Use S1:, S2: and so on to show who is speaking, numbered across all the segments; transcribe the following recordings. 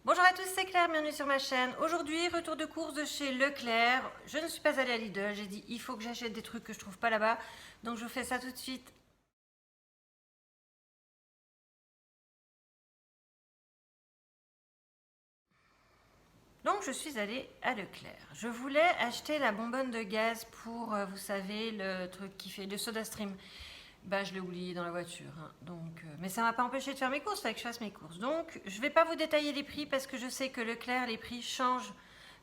S1: Bonjour à tous, c'est Claire, bienvenue sur ma chaîne. Aujourd'hui, retour de course de chez Leclerc. Je ne suis pas allée à Lidl, j'ai dit il faut que j'achète des trucs que je trouve pas là-bas. Donc je vous fais ça tout de suite. Donc je suis allée à Leclerc. Je voulais acheter la bonbonne de gaz pour, vous savez, le truc qui fait le soda stream. Bah, je l'ai oublié dans la voiture, hein. Donc, mais ça m'a pas empêché de faire mes courses, il fallait que je fasse mes courses. Donc je vais pas vous détailler les prix parce que je sais que Leclerc, les prix changent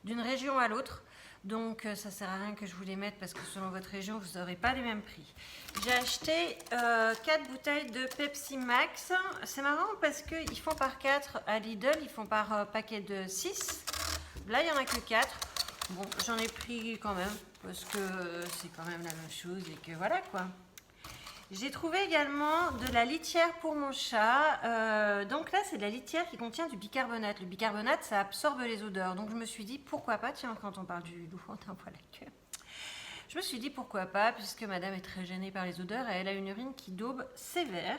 S1: d'une région à l'autre. Donc ça sert à rien que je vous les mette parce que selon votre région, vous n'aurez pas les mêmes prix. J'ai acheté 4 bouteilles de Pepsi Max. C'est marrant parce qu'ils font par 4 à Lidl, ils font par paquet de 6. Là, il n'y en a que 4. Bon, j'en ai pris quand même parce que c'est quand même la même chose et que voilà quoi. J'ai trouvé également de la litière pour mon chat. Donc là, c'est de la litière qui contient du bicarbonate. Le bicarbonate, ça absorbe les odeurs. Donc je me suis dit, pourquoi pas, tiens, quand on parle du loup, on voit la queue. Je me suis dit, pourquoi pas, puisque madame est très gênée par les odeurs et elle a une urine qui daube sévère.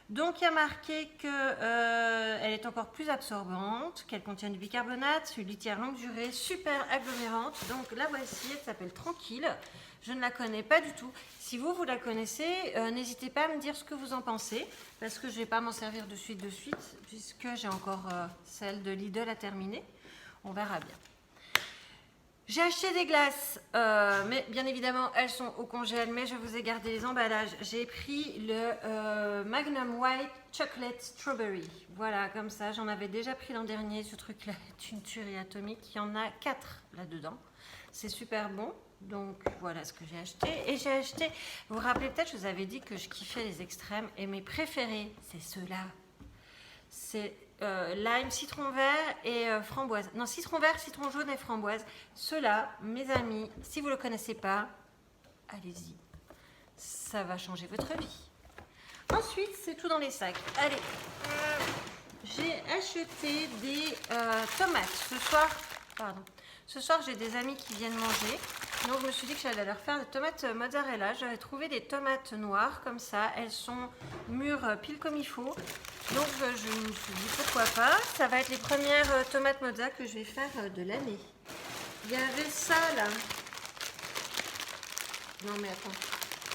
S1: Donc il y a marqué qu'elle est encore plus absorbante, qu'elle contient du bicarbonate, une litière longue durée, super agglomérante. Donc la voici, elle s'appelle Tranquille. Je ne la connais pas du tout. Si vous la connaissez, n'hésitez pas à me dire ce que vous en pensez, parce que je ne vais pas m'en servir de suite, puisque j'ai encore celle de Lidl à terminer. On verra bien. J'ai acheté des glaces, mais bien évidemment elles sont au congèle, mais je vous ai gardé les emballages. J'ai pris le Magnum White Chocolate Strawberry. Voilà, comme ça, j'en avais déjà pris l'an dernier. Ce truc-là est une tuerie atomique. Il y en a 4 là-dedans. C'est super bon. Donc voilà ce que j'ai acheté. Et j'ai acheté, vous vous rappelez peut-être, je vous avais dit que je kiffais les extrêmes. Et mes préférés, c'est ceux-là. C'est lime, citron vert et framboise. Non, citron vert, citron jaune et framboise. Ceux-là, mes amis, si vous ne le connaissez pas, allez-y. Ça va changer votre vie. Ensuite, c'est tout dans les sacs. Allez, j'ai acheté des tomates. Ce soir, j'ai des amis qui viennent manger. Donc, je me suis dit que j'allais leur faire des tomates mozzarella. J'avais trouvé des tomates noires comme ça. Elles sont mûres pile comme il faut. Donc, je me suis dit pourquoi pas. Ça va être les premières tomates mozza que je vais faire de l'année. Il y avait ça là. Non, mais attends.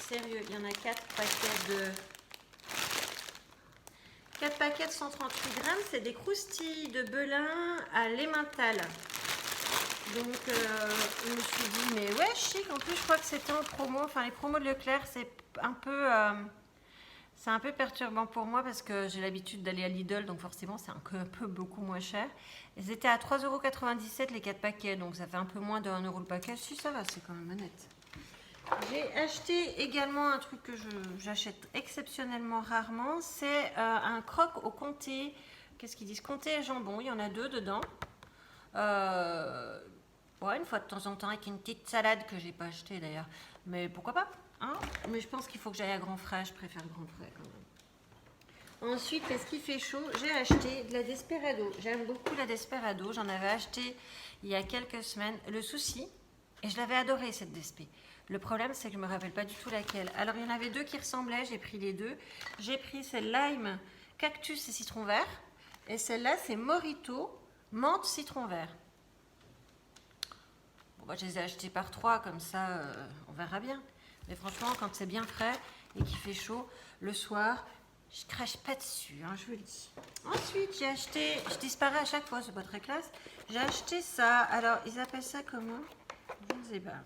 S1: Sérieux, il y en a 4 paquets de. 4 paquets de 138 grammes, c'est des croustilles de Belin à l'emmental. Donc je me suis dit, mais ouais, chic. En plus, je crois que c'était en promo. Enfin, les promos de Leclerc, c'est un peu perturbant pour moi parce que j'ai l'habitude d'aller à Lidl, donc forcément, c'est un peu beaucoup moins cher. Ils étaient à 3,97 € les 4 paquets, donc ça fait un peu moins de 1 € le paquet. Si, ça va, c'est quand même honnête. J'ai acheté également un truc que j'achète exceptionnellement rarement, c'est un croque au comté. Qu'est-ce qu'ils disent? Comté et jambon, il y en a 2 dedans. Ouais, une fois de temps en temps avec une petite salade que j'ai pas achetée d'ailleurs. Mais pourquoi pas, hein? Mais je pense qu'il faut que j'aille à Grand Frais, je préfère Grand Frais quand même. Ensuite, parce qu'il fait chaud, j'ai acheté de la Desperado. J'aime beaucoup la Desperado, j'en avais acheté il y a quelques semaines. Le souci, et je l'avais adoré cette Despé. Le problème, c'est que je ne me rappelle pas du tout laquelle. Alors, il y en avait 2 qui ressemblaient, j'ai pris les 2. J'ai pris celle lime, cactus et citron vert. Et celle-là, c'est Morito, menthe, citron vert. Bon, bah, je les ai achetés par 3, comme ça, on verra bien. Mais franchement, quand c'est bien frais et qu'il fait chaud, le soir, je crache pas dessus, hein, je vous le dis. Ensuite, j'ai acheté, je disparais à chaque fois, c'est pas très classe. J'ai acheté ça, alors, ils appellent ça comment? Je ne sais pas.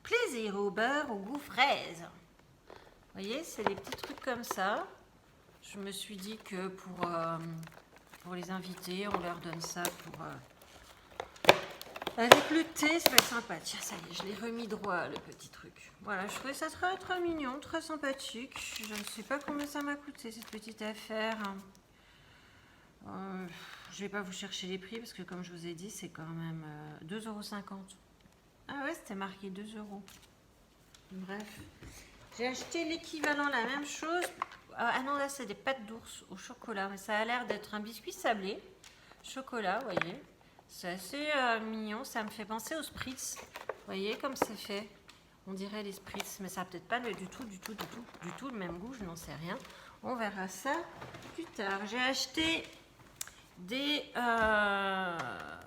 S1: Plaisir au beurre au goût fraise. Vous voyez, c'est des petits trucs comme ça. Je me suis dit que pour les invités, on leur donne ça avec le thé, ça va être sympa. Tiens, ça y est, je l'ai remis droit, le petit truc. Voilà, je trouvais ça très, très mignon, très sympathique. Je ne sais pas combien ça m'a coûté, cette petite affaire. Je ne vais pas vous chercher les prix, parce que comme je vous ai dit, c'est quand même 2,50 €. Ah ouais, c'était marqué 2 €. Bref. J'ai acheté l'équivalent, la même chose. Ah non, là, c'est des pâtes d'ours au chocolat. Mais ça a l'air d'être un biscuit sablé. Chocolat, vous voyez. C'est assez mignon. Ça me fait penser aux Spritz. Vous voyez comme c'est fait. On dirait les Spritz. Mais ça n'a peut-être pas du tout le même goût. Je n'en sais rien. On verra ça plus tard. J'ai acheté des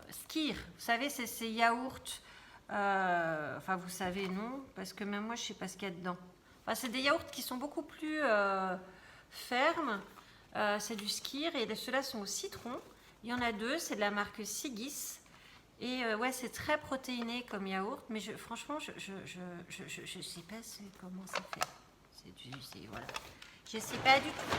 S1: Skyr. Vous savez, c'est ces yaourts. Enfin, vous savez, non, parce que même moi, je sais pas ce qu'il y a dedans. Enfin, c'est des yaourts qui sont beaucoup plus fermes. C'est du Skyr et ceux-là sont au citron. Il y en a deux, c'est de la marque Sigis. Et ouais, c'est très protéiné comme yaourt, mais franchement, je sais pas comment ça fait. Voilà. Je sais pas du tout.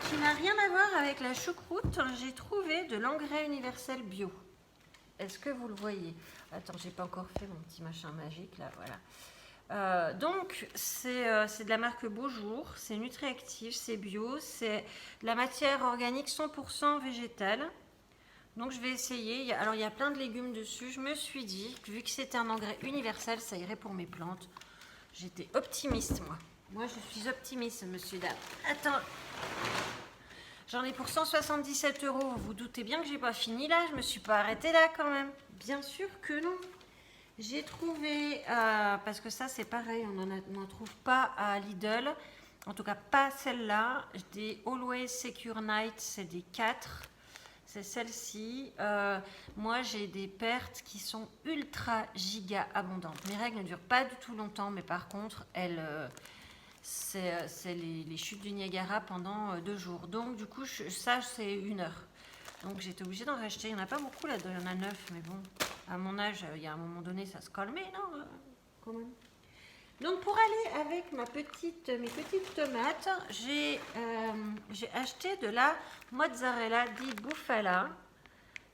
S1: Qui n'a rien à voir avec la choucroute, j'ai trouvé de l'engrais universel bio. Est-ce que vous le voyez? Attends, j'ai pas encore fait mon petit machin magique là, voilà. Donc c'est de la marque Beaujour, c'est Nutriactive, c'est bio, c'est de la matière organique 100% végétale. Donc je vais essayer. Alors il y a plein de légumes dessus. Je me suis dit que vu que c'était un engrais universel, ça irait pour mes plantes. J'étais optimiste moi. Moi je suis optimiste, monsieur dame. Attends. J'en ai pour 177 €. Vous vous doutez bien que j'ai pas fini là. Je me suis pas arrêtée là quand même. Bien sûr que non. J'ai trouvé, parce que ça c'est pareil, on n'en trouve pas à Lidl. En tout cas pas celle-là. Des Always Secure Night, c'est des 4. C'est celle-ci. Moi, j'ai des pertes qui sont ultra giga abondantes. Mes règles ne durent pas du tout longtemps, mais par contre, c'est les chutes du Niagara pendant 2 jours. Donc, du coup, ça, c'est 1 heure. Donc, j'étais obligée d'en racheter. Il n'y en a pas beaucoup là-dedans, il y en a 9, mais bon, à mon âge, il y a un moment donné, ça se calmait, non quand même. Donc pour aller avec mes petites tomates, j'ai acheté de la mozzarella di bufala.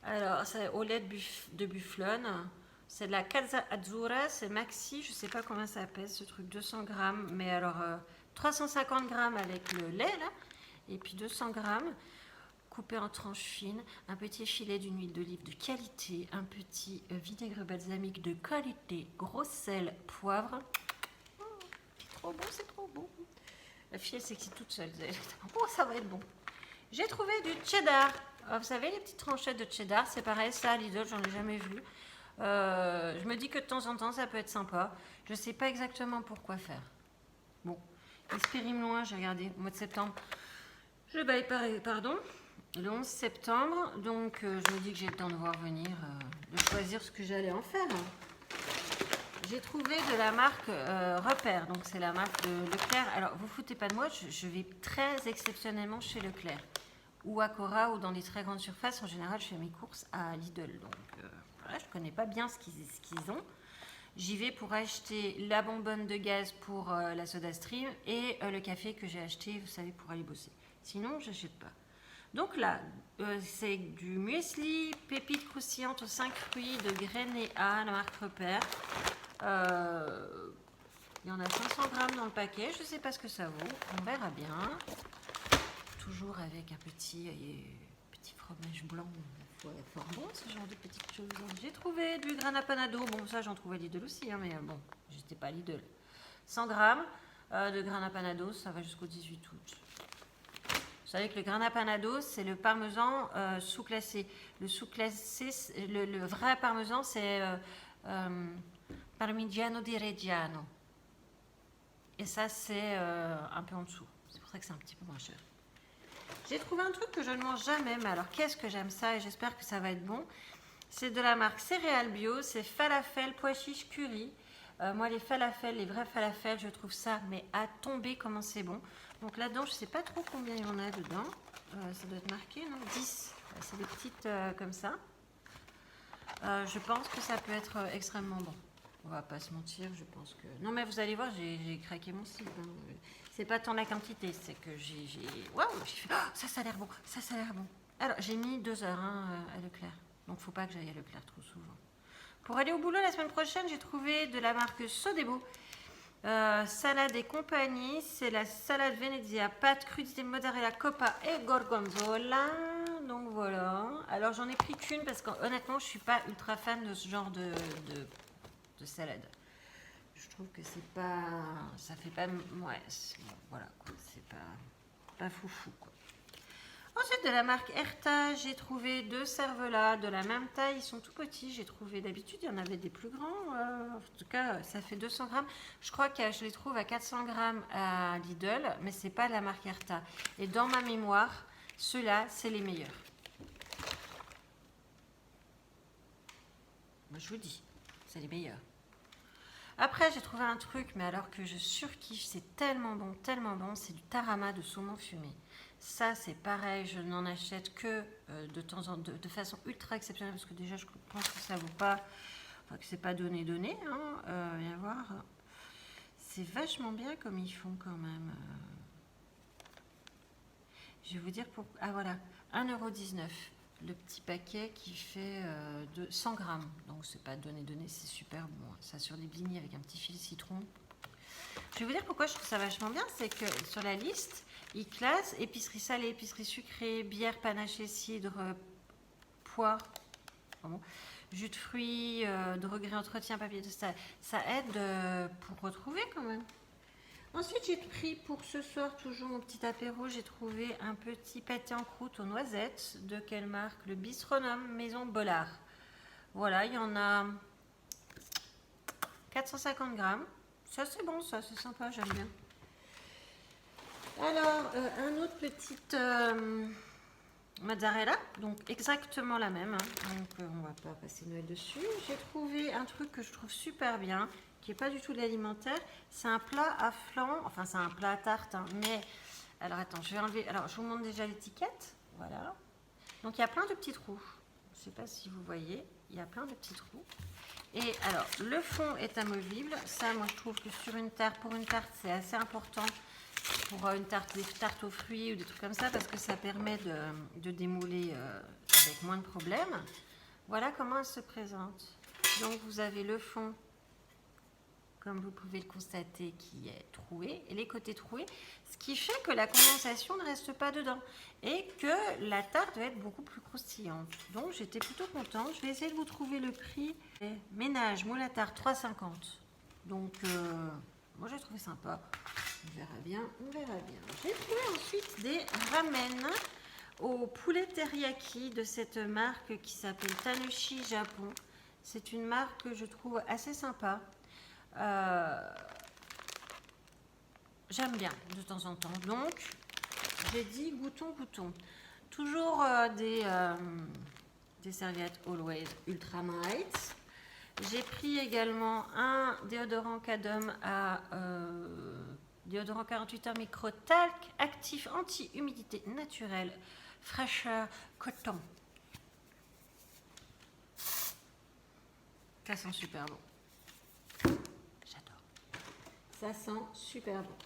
S1: Alors c'est au lait de bufflone. C'est de la Casa Azzurra, c'est maxi, je sais pas combien ça pèse ce truc, 200 grammes. Mais alors 350 grammes avec le lait là, et puis 200 grammes coupé en tranches fines, un petit filet d'une huile d'olive de qualité, un petit vinaigre balsamique de qualité, gros sel, poivre. Trop bon, c'est trop bon. La fille, elle s'excite toute seule. Oh, ça va être bon. J'ai trouvé du cheddar. Alors, vous savez, les petites tranchettes de cheddar, c'est pareil, ça à Lidl, j'en ai jamais vu. Je me dis que de temps en temps, ça peut être sympa. Je sais pas exactement pourquoi faire. Bon, Espérime loin, j'ai regardé au mois de septembre. Je baille pardon, le 11 septembre. Donc, je me dis que j'ai le temps de voir venir, de choisir ce que j'allais en faire. J'ai trouvé de la marque Repère, donc c'est la marque de Leclerc. Alors, vous foutez pas de moi, je vais très exceptionnellement chez Leclerc ou à Cora ou dans les très grandes surfaces. En général, je fais mes courses à Lidl, donc voilà, je connais pas bien ce qu'ils ont. J'y vais pour acheter la bonbonne de gaz pour la SodaStream et le café que j'ai acheté, vous savez, pour aller bosser. Sinon, j'achète pas. Donc là, c'est du muesli, pépites croustillantes aux 5 fruits de Grenéa, la marque Repère. Il y en a 500 grammes dans le paquet, je ne sais pas ce que ça vaut, on verra bien. Toujours avec un petit fromage blanc, fort bon ce genre de petites choses. J'ai trouvé du grana panado, bon ça j'en trouvais à Lidl aussi, hein, mais bon, j'étais pas à Lidl. 100 grammes de grana panado, ça va jusqu'au 18 août. Vous savez que le grana panado, c'est le parmesan sous-classé. Le sous-classé, le vrai parmesan, c'est Parmigiano di Reggiano. Et ça, c'est un peu en dessous. C'est pour ça que c'est un petit peu moins cher. J'ai trouvé un truc que je ne mange jamais, mais alors qu'est-ce que j'aime ça et j'espère que ça va être bon. C'est de la marque Céréales Bio, c'est falafel, pois chiches, curry. Moi, les falafels, les vrais falafels, je trouve ça, mais à tomber comment c'est bon. Donc là-dedans, je ne sais pas trop combien il y en a dedans. Ça doit être marqué, non 10. C'est des petites comme ça. Je pense que ça peut être extrêmement bon. On va pas se mentir, je pense que... Non, mais vous allez voir, j'ai craqué mon slip. Hein. C'est pas tant la quantité, c'est que j'ai... Waouh, j'ai fait... Oh, ça a l'air bon, ça a l'air bon. Alors, j'ai mis 2 heures à Leclerc. Donc, faut pas que j'aille à Leclerc trop souvent. Pour aller au boulot la semaine prochaine, j'ai trouvé de la marque Sodebo. Salade et compagnie, c'est la salade Venezia, pâte, crudité, mozzarella, coppa et gorgonzola. Donc voilà. Alors j'en ai pris qu'une parce qu'honnêtement, je suis pas ultra fan de ce genre de salade. Je trouve que c'est pas, ça fait pas, ouais, voilà quoi, c'est pas foufou quoi. Ensuite, de la marque Erta, j'ai trouvé 2 cervelas de la même taille. Ils sont tout petits. J'ai trouvé, d'habitude, il y en avait des plus grands. En tout cas, ça fait 200 grammes. Je crois que je les trouve à 400 grammes à Lidl, mais c'est pas de la marque Erta. Et dans ma mémoire, Ceux-là, c'est les meilleurs. Moi, je vous dis, c'est les meilleurs. Après, j'ai trouvé un truc, mais alors que je surkiffe, c'est tellement bon, c'est du tarama de saumon fumé. Ça, c'est pareil, je n'en achète que de temps en temps, de façon ultra exceptionnelle, parce que déjà, je pense que ça vaut pas, enfin, que c'est pas donné, hein, viens voir. C'est vachement bien comme ils font quand même. Je vais vous dire pour... Ah voilà, 1,19 €. Le petit paquet qui fait de 100 grammes. Donc c'est pas donné, c'est super bon. Ça sur des blinis avec un petit fil citron. Je vais vous dire pourquoi je trouve ça vachement bien. C'est que sur la liste, ils classent épicerie salée, épicerie sucrée, bière, panaché, cidre, poire, pardon, jus de fruits, droguerie, entretien, papier de ça aide pour retrouver quand même. Ensuite, j'ai pris pour ce soir, toujours mon petit apéro, j'ai trouvé un petit pâté en croûte aux noisettes. De quelle marque? Le Bistronom Maison Bollard. Voilà, il y en a 450 grammes. Ça, c'est bon, ça, c'est sympa, j'aime bien. Alors, un autre petit mozzarella, donc exactement la même. Hein. Donc, on va pas passer Noël dessus. J'ai trouvé un truc que je trouve super bien, qui est pas du tout de l'alimentaire. C'est un plat à flan, enfin c'est un plat à tarte, hein, mais alors attends, je vais enlever. Alors je vous montre déjà l'étiquette, voilà. Donc il y a plein de petits trous. Je sais pas si vous voyez, il y a plein de petits trous. Et alors le fond est amovible. Ça, moi je trouve que sur une tarte, pour une tarte, c'est assez important pour une tarte, des tartes aux fruits ou des trucs comme ça, parce que ça permet de démouler avec moins de problèmes. Voilà comment elle se présente. Donc vous avez le fond, comme vous pouvez le constater, qui est troué, et les côtés troués, ce qui fait que la condensation ne reste pas dedans, et que la tarte va être beaucoup plus croustillante. Donc j'étais plutôt contente. Je vais essayer de vous trouver le prix. Ménage, moule à tarte, 3,50 €. Donc moi j'ai trouvé sympa. On verra bien, on verra bien. J'ai trouvé ensuite des ramen au poulet teriyaki de cette marque qui s'appelle Tanushi Japon. C'est une marque que je trouve assez sympa. J'aime bien de temps en temps. Donc, j'ai dit goûtons. Toujours des serviettes Always Ultra Might. J'ai pris également un déodorant Cadum à déodorant 48 heures micro-talc actif anti-humidité naturelle fraîcheur coton. Ça sent super bon. Ça sent super bon.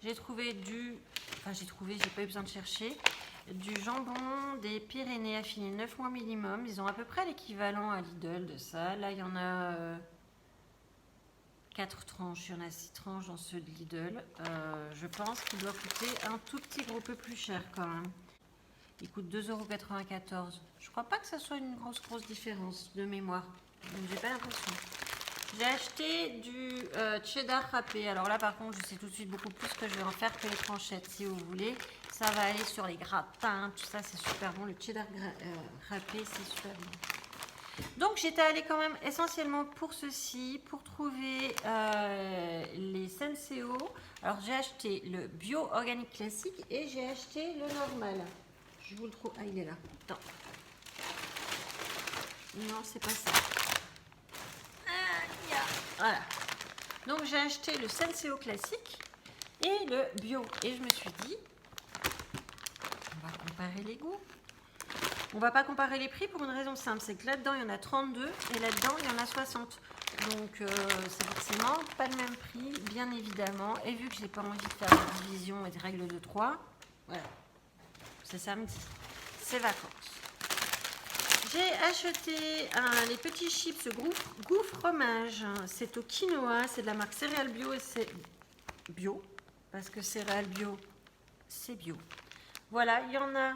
S1: J'ai trouvé j'ai pas eu besoin de chercher, du jambon des Pyrénées affiné 9 mois minimum. Ils ont à peu près l'équivalent à Lidl de ça. Là, il y en a 4 tranches, il y en a 6 tranches dans ceux de Lidl. Je pense qu'il doit coûter un tout petit gros peu plus cher quand même. Il coûte 2,94 €. Je crois pas que ça soit une grosse différence de mémoire. Donc j'ai pas l'impression. J'ai acheté du cheddar râpé. Alors là, par contre, je sais tout de suite beaucoup plus ce que je vais en faire que les tranchettes, si vous voulez. Ça va aller sur les gratins, tout ça, c'est super bon. Le cheddar râpé, c'est super bon. Donc, j'étais allée quand même essentiellement pour ceci, pour trouver les Senseo. Alors, j'ai acheté le bio organique classique et j'ai acheté le normal. Je vous le trouve. Ah, il est là. Attends. Non, c'est pas ça. Voilà. Donc j'ai acheté le Senseo classique et le bio. Et je me suis dit, on va comparer les goûts. On va pas comparer les prix pour une raison simple. C'est que là-dedans, il y en a 32 et là-dedans, il y en a 60. Donc c'est forcément pas le même prix, bien évidemment. Et vu que j'ai pas envie de faire de division et de règles de 3, voilà. C'est samedi. C'est vacances. J'ai acheté les petits chips goût fromage. C'est au quinoa, c'est de la marque Céréales Bio et c'est bio. Parce que Céréales Bio, c'est bio. Voilà, il y en a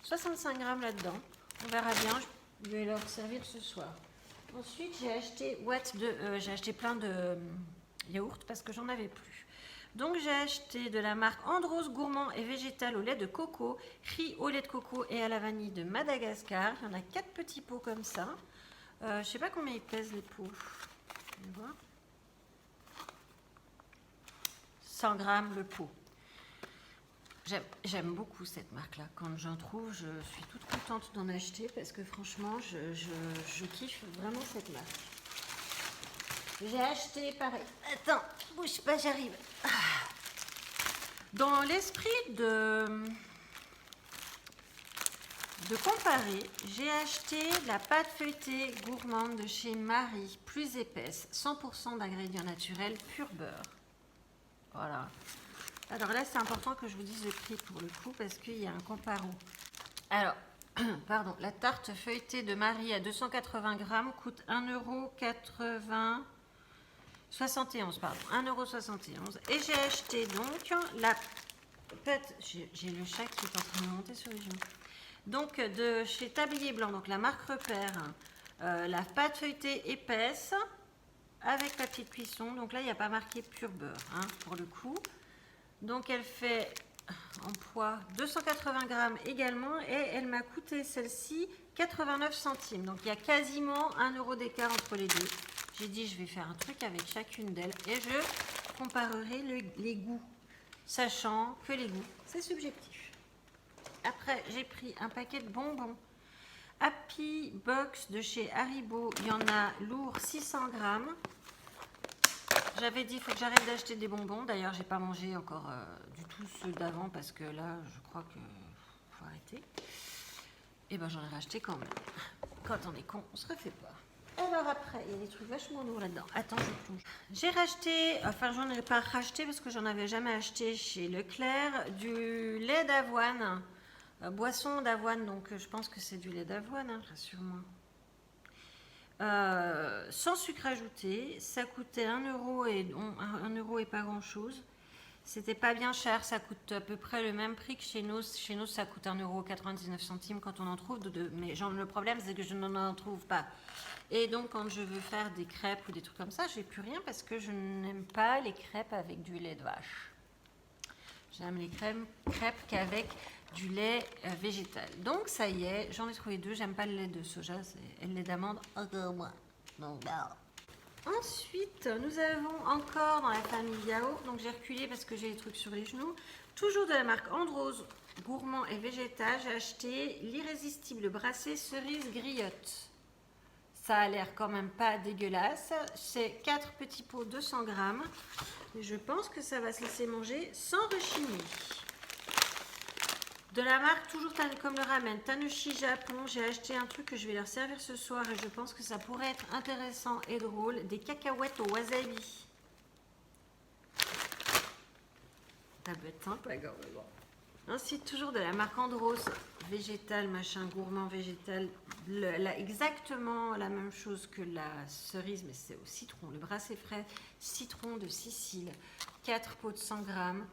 S1: 65 grammes là-dedans. On verra bien, je vais leur servir ce soir. Ensuite, j'ai acheté plein de yaourts parce que j'en avais plus. Donc j'ai acheté de la marque Andros gourmand et végétal au lait de coco, riz au lait de coco et à la vanille de Madagascar. Il y en a 4 petits pots comme ça. Je sais pas combien ils pèsent les pots. On va voir. 100 grammes le pot. J'aime beaucoup cette marque-là. Quand j'en trouve, je suis toute contente d'en acheter parce que franchement, je kiffe vraiment cette marque. J'ai acheté pareil. Attends, bouge pas, j'arrive. Dans l'esprit de comparer, j'ai acheté la pâte feuilletée gourmande de chez Marie, plus épaisse, 100% d'ingrédients naturels, pur beurre. Voilà. Alors là, c'est important que je vous dise le prix pour le coup parce qu'il y a un comparo. Alors, pardon, la tarte feuilletée de Marie à 280 grammes coûte 1,80 71, pardon, 1,71 €. Et j'ai acheté donc la pâte, j'ai le chat qui est en train de monter sur les genoux. Donc de chez Tablier Blanc, donc la marque Repère, la pâte feuilletée épaisse avec papier de cuisson. Donc là, il n'y a pas marqué pur beurre, hein, pour le coup. Donc elle fait en poids 280 grammes également et elle m'a coûté celle-ci 89 centimes. Donc il y a quasiment 1 € d'écart entre les deux. J'ai dit je vais faire un truc avec chacune d'elles et je comparerai les goûts, sachant que les goûts, c'est subjectif. Après, j'ai pris un paquet de bonbons. Happy Box de chez Haribo, il y en a lourd 600 grammes. J'avais dit, il faut que j'arrête d'acheter des bonbons. D'ailleurs, j'ai pas mangé encore du tout ceux d'avant parce que là, je crois que faut arrêter. Et ben, j'en ai racheté quand même. Quand on est con, on se refait pas. Alors après, il y a des trucs vachement lourds là-dedans. Attends, je plonge. J'ai racheté, enfin, j'en ai pas racheté parce que j'en avais jamais acheté chez Leclerc, du lait d'avoine, boisson d'avoine. Donc, je pense que c'est du lait d'avoine, hein, rassure-moi. Sans sucre ajouté, ça coûtait 1 € et 1 € et pas grand chose. C'était pas bien cher, ça coûte à peu près le même prix que chez nous. Chez nous, ça coûte 1,99 € quand on en trouve. Mais le problème, c'est que je n'en trouve pas. Et donc, quand je veux faire des crêpes ou des trucs comme ça, j'ai plus rien parce que je n'aime pas les crêpes avec du lait de vache. J'aime les crêpes qu'avec du lait végétal. Donc ça y est, j'en ai trouvé deux. J'aime pas le lait de soja et le lait d'amande encore moins. Donc, ensuite, nous avons encore dans la famille yaourt. Donc j'ai reculé parce que j'ai des trucs sur les genoux. Toujours de la marque Androse, gourmand et végétal. J'ai acheté l'irrésistible brassée cerise griotte. Ça a l'air quand même pas dégueulasse. C'est 4 petits pots 200 grammes. Et je pense que ça va se laisser manger sans rechigner. De la marque, toujours comme le ramen, Tanushi Japon, j'ai acheté un truc que je vais leur servir ce soir et je pense que ça pourrait être intéressant et drôle. Des cacahuètes au wasabi. Ça peut être sympa, également. Ensuite, toujours de la marque Andros, végétal, machin, gourmand, végétal. Exactement la même chose que la cerise, mais c'est au citron. Le brassé frais, citron de Sicile, 4 pots de 100 grammes.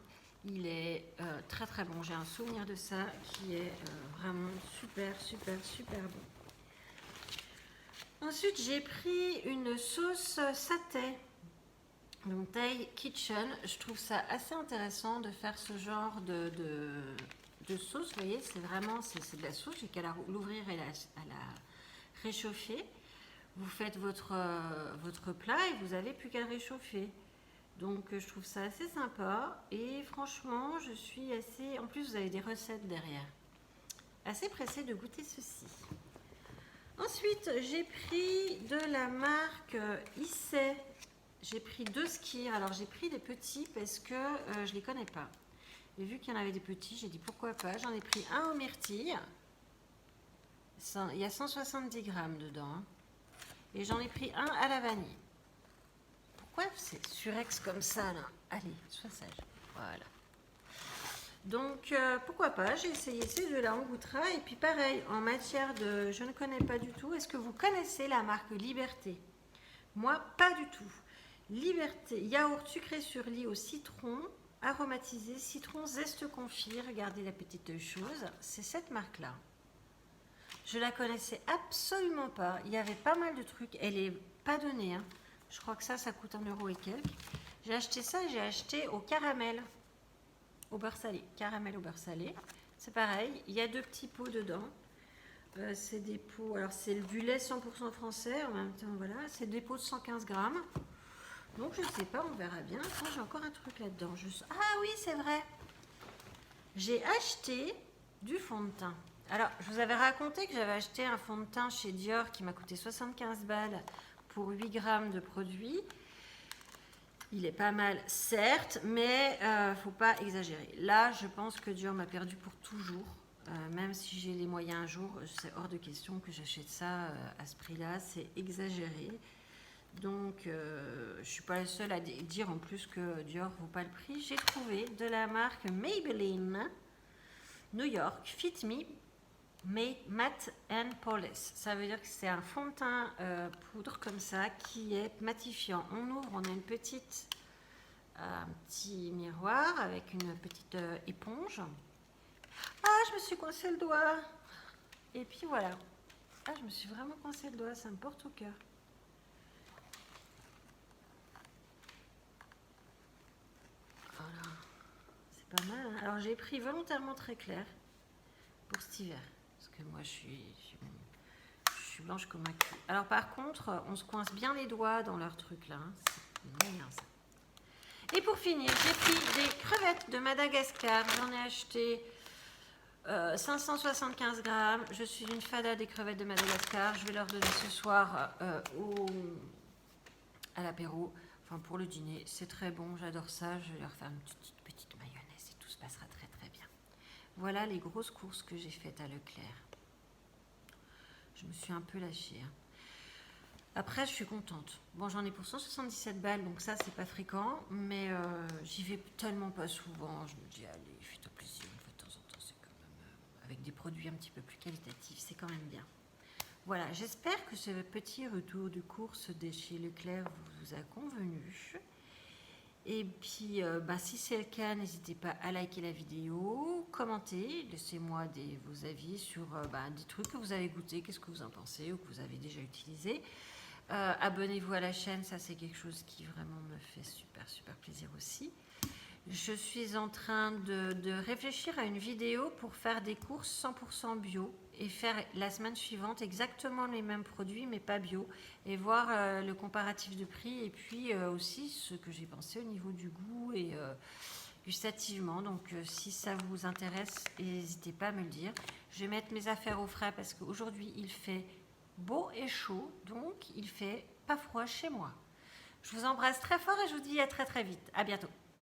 S1: Il est très très bon. J'ai un souvenir de ça qui est vraiment super, super, super bon. Ensuite, j'ai pris une sauce satay. Donc, Thai Kitchen. Je trouve ça assez intéressant de faire ce genre de sauce. Vous voyez, c'est vraiment c'est de la sauce. J'ai qu'à l'ouvrir et à la réchauffer. Vous faites votre plat et vous n'avez plus qu'à le réchauffer. Donc je trouve ça assez sympa et franchement je suis assez, en plus vous avez des recettes derrière, assez pressée de goûter ceci. Ensuite j'ai pris de la marque Issey, j'ai pris 2 skirs. Alors j'ai pris des petits parce que je les connais pas et vu qu'il y en avait des petits j'ai dit pourquoi pas. J'en ai pris un aux myrtilles, il y a 170 grammes dedans et j'en ai pris un à la vanille. Pourquoi c'est surex comme ça là? Allez, sois sage. Voilà. Donc, pourquoi pas, j'ai essayé ces deux-là, on goûtera. Et puis pareil, en matière de... Je ne connais pas du tout. Est-ce que vous connaissez la marque Liberté? Moi, pas du tout. Liberté, yaourt sucré sur lit au citron, aromatisé, citron, zeste confit. Regardez la petite chose. C'est cette marque-là. Je la connaissais absolument pas. Il y avait pas mal de trucs. Elle est pas donnée, hein. Je crois que ça coûte 1 € et quelques. J'ai acheté ça, j'ai acheté au caramel, au beurre salé. Caramel au beurre salé. C'est pareil, il y a 2 petits pots dedans. C'est des pots, alors c'est du lait 100% français, en même temps, voilà. C'est des pots de 115 grammes. Donc je sais pas, on verra bien. Attends, j'ai encore un truc là-dedans. Ah oui, c'est vrai. J'ai acheté du fond de teint. Alors, je vous avais raconté que j'avais acheté un fond de teint chez Dior qui m'a coûté 75 balles pour 8 grammes de produit. Il est pas mal, certes, mais faut pas exagérer. Là, je pense que Dior m'a perdu pour toujours. Même si j'ai les moyens un jour, c'est hors de question que j'achète ça à ce prix-là. C'est exagéré. Donc, je ne suis pas la seule à dire en plus que Dior ne vaut pas le prix. J'ai trouvé de la marque Maybelline New York Fit Me Matte and Polish. Ça veut dire que c'est un fond de teint poudre comme ça qui est matifiant. On ouvre, on a un petit miroir avec une petite éponge. Ah, je me suis coincé le doigt. Et puis voilà. Ah, je me suis vraiment coincé le doigt, ça me porte au cœur. Voilà. C'est pas mal, hein. Alors j'ai pris volontairement très clair pour cet hiver. Parce que moi je suis blanche comme un cul. Alors par contre, on se coince bien les doigts dans leur truc là. Hein. C'est moyen ça. Et pour finir, j'ai pris des crevettes de Madagascar. J'en ai acheté 575 grammes. Je suis une fada des crevettes de Madagascar. Je vais leur donner ce soir à l'apéro, enfin pour le dîner. C'est très bon, j'adore ça. Je vais leur faire une petite mayonnaise et tout se passera très très bien. Voilà les grosses courses que j'ai faites à Leclerc. Je me suis un peu lâchée. Hein. Après, je suis contente. Bon, j'en ai pour 177 balles, donc ça, c'est pas fréquent, mais j'y vais tellement pas souvent. Je me dis, allez, fais-toi plaisir, une fois de temps en temps, c'est quand même, avec des produits un petit peu plus qualitatifs, c'est quand même bien. Voilà, j'espère que ce petit retour de course de chez Leclerc vous a convenu. Et puis, si c'est le cas, n'hésitez pas à liker la vidéo, commenter, laissez-moi vos avis sur des trucs que vous avez goûté, qu'est-ce que vous en pensez ou que vous avez déjà utilisé. Abonnez-vous à la chaîne, ça c'est quelque chose qui vraiment me fait super plaisir aussi. Je suis en train de réfléchir à une vidéo pour faire des courses 100% bio et faire la semaine suivante exactement les mêmes produits mais pas bio et voir le comparatif de prix et puis aussi ce que j'ai pensé au niveau du goût et gustativement. Donc si ça vous intéresse, n'hésitez pas à me le dire. Je vais mettre mes affaires au frais parce qu'aujourd'hui il fait beau et chaud, donc il fait pas froid chez moi. Je vous embrasse très fort et je vous dis à très vite. À bientôt.